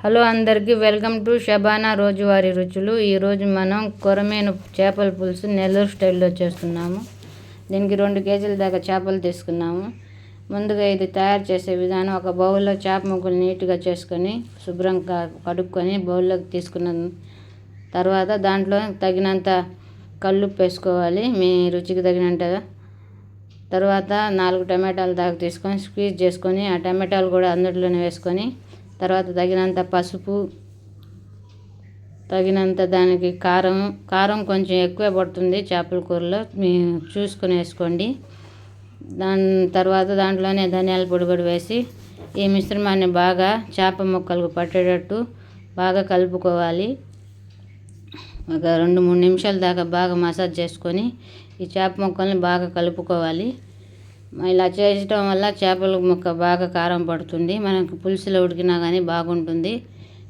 Hello అందరికీ welcome to Shabana రోజువారీ రుచులు. ఈరోజు మనం కొరమేను చేపల పులుసు నెల్లూరు స్టైల్లో చేస్తున్నాము. దీనికి 2 కేజీల దాకా చేపలు తీసుకున్నాము. ముందుగా ఇది తయారు చేసే విధానం: ఒక బౌల్లో చేప ముక్కలు నీట్గా చేసుకొని శుభ్రంగా కడుక్కొని బౌల్లోకి తీసుకున్న తర్వాత దాంట్లో తగినంత కల్లుప్పు వేసుకోవాలి, మీ రుచికి తగినంతగా. తర్వాత 4 టమాటాలు దాకా తీసుకొని స్క్వీజ్ చేసుకొని ఆ టమాటాలు కూడా అందులోనే వేసుకొని, తర్వాత తగినంత పసుపు, తగినంత దానికి కారం కొంచెం ఎక్కువే పడుతుంది చేపల కూరలో, మీరు చూసుకొని వేసుకోండి. దాని తర్వాత దాంట్లోనే ధనియాల పొడి కూడా వేసి ఈ మిశ్రమాన్ని బాగా చేప ముక్కలకు పట్టేటట్టు బాగా కలుపుకోవాలి. ఒక 2-3 నిమిషాల దాకా బాగా మసాజ్ చేసుకొని ఈ చేప ముక్కల్ని బాగా కలుపుకోవాలి. ఇలా చేయటం వల్ల చేపల ముక్క బాగా కారం పడుతుంది, మనకు పులుసులో ఉడికినా కానీ బాగుంటుంది.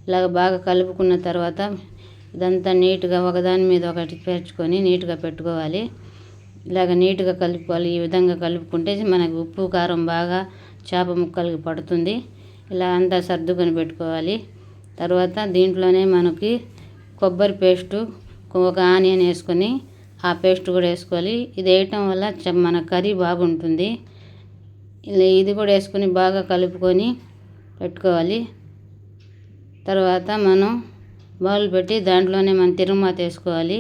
ఇలాగ బాగా కలుపుకున్న తర్వాత ఇదంతా నీట్గా ఒకదాని మీద ఒకటి పేర్చుకొని నీట్గా పెట్టుకోవాలి. ఇలాగ నీట్గా కలుపుకోవాలి. ఈ విధంగా కలుపుకుంటే మనకు ఉప్పు కారం బాగా చేప ముక్కలకి పడుతుంది. ఇలా అంతా సర్దుకొని పెట్టుకోవాలి. తర్వాత దీంట్లోనే మనకి కొబ్బరి పేస్టు, ఒక ఆనియన్ వేసుకొని ఆ పేస్ట్ కూడా వేసుకోవాలి. ఇది వేయటం వల్ల మన కర్రీ బాగుంటుంది. ఇది కూడా వేసుకొని బాగా కలుపుకొని పెట్టుకోవాలి. తర్వాత మనం బౌల్ పెట్టి దాంట్లోనే మనం తిరగమాత వేసుకోవాలి.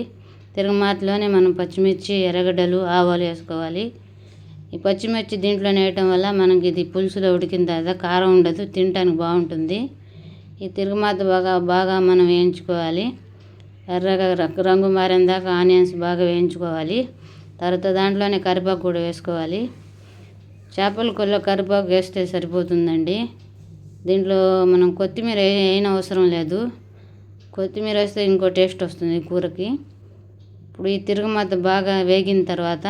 తిరగమాతలోనే మనం పచ్చిమిర్చి, ఎర్రగడ్డలు, ఆవాలు వేసుకోవాలి. ఈ పచ్చిమిర్చి దీంట్లోనే వేయటం వల్ల మనకి ఇది పులుసులో ఉడికిన తర్వాత కారం ఉండదు, తినటానికి బాగుంటుంది. ఈ తిరగమాత బాగా మనం వేయించుకోవాలి. ఎర్రగా రంగు మారేన దాకా ఆనియన్స్ బాగా వేయించుకోవాలి. తర్వాత దాంట్లోనే కరివేపాకు కూడా వేసుకోవాలి. చేపల కూరలో కరివేపాకు వేస్తే సరిపోతుందండి. దీంట్లో మనం కొత్తిమీర వేయని అవసరం లేదు. కొత్తిమీర వేస్తే ఇంకో టేస్ట్ వస్తుంది కూరకి. ఇప్పుడు ఈ తిరగమాత బాగా వేగిన తర్వాత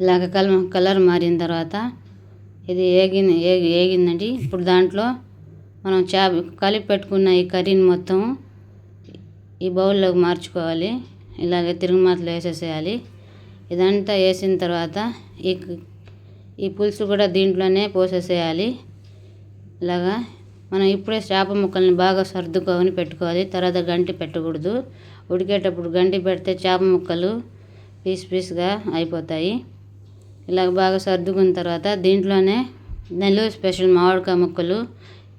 ఇలాగ కలర్ మారిన తర్వాత ఇది వేగిందండి. ఇప్పుడు దాంట్లో మనం కలిపి పెట్టుకున్న ఈ కర్రీని మొత్తం ఈ బౌల్లోకి మార్చుకోవాలి. ఇలాగే తిరగమాతలో వేసేసేయాలి. ఇదంతా వేసిన తర్వాత ఈ పులుసు కూడా దీంట్లోనే పోసేసేయాలి. ఇలాగా మనం ఇప్పుడే చేప ముక్కల్ని బాగా సర్దుకొని పెట్టుకోవాలి. తర్వాత గంటి పెట్టకూడదు. ఉడికేటప్పుడు గంటి పెడితే చేప ముక్కలు పీస్గా అయిపోతాయి. ఇలాగ బాగా సర్దుకున్న తర్వాత దీంట్లోనే నెల్లూరు స్పెషల్ మామిడికాయ ముక్కలు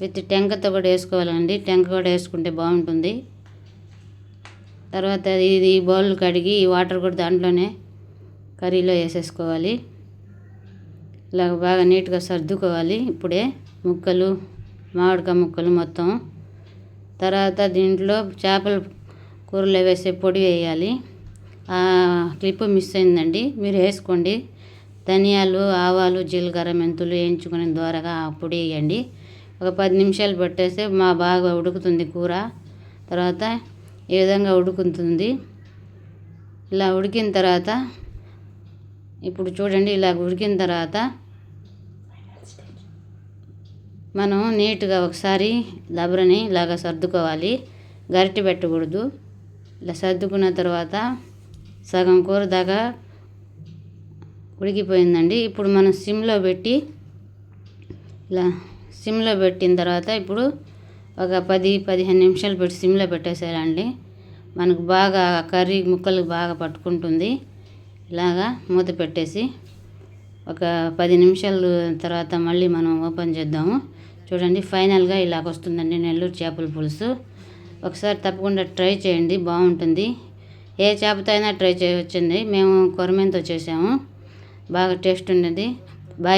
విత్ టెంకతో కూడా వేసుకోవాలండి. టెంక కూడా వేసుకుంటే బాగుంటుంది. తర్వాత ఇది బౌల్ కడిగి ఈ వాటర్ కూడా దాంట్లోనే కర్రీలో వేసేసుకోవాలి. ఇలాగ బాగా నీట్గా సర్దుకోవాలి. ఇప్పుడే ముక్కలు, మామిడికాయ ముక్కలు మొత్తం. తర్వాత దీంట్లో చేపల కూరలో వేసే పొడి వేయాలి. ఆ క్లిప్ మిస్ అయిందండి, మీరు వేసుకోండి. ధనియాలు, ఆవాలు, జీలకర్ర, మెంతులు వేయించుకునే ద్వారాగా ఆ పొడి వేయండి. ఒక 10 నిమిషాలు పెట్టేస్తే బాగా ఉడుకుతుంది కూర. తర్వాత ఈ విధంగా ఉడుకుతుంది. ఇలా ఉడికిన తర్వాత ఇప్పుడు చూడండి, ఇలా ఉడికిన తర్వాత మనం నీట్గా ఒకసారి దబరని ఇలాగ సర్దుకోవాలి. గరిటె పెట్టకూడదు. ఇలా సర్దుకున్న తర్వాత సగం కూర దాకా ఉడికిపోయిందండి. ఇప్పుడు మనం సిమ్లో పెట్టి ఇలా సిమ్లో పెట్టిన తర్వాత ఇప్పుడు ఒక 10-15 నిమిషాలు పెట్టి సిమ్లో పెట్టేసేయాలండి. మనకు బాగా కర్రీ ముక్కలు బాగా పట్టుకుంటుంది. ఇలాగా మూత పెట్టేసి ఒక 10 నిమిషాలు తర్వాత మళ్ళీ మనం ఓపెన్ చేద్దాము. చూడండి, ఫైనల్గా ఇలాగ వస్తుందండి నెల్లూరు చేపల పులుసు. ఒకసారి తప్పకుండా ట్రై చేయండి, బాగుంటుంది. ఏ చేపతో అయినా ట్రై చేయవచ్చండి. మేము కొరమేనుతో చేసాము, బాగా టేస్ట్ ఉన్నది. బాయ్.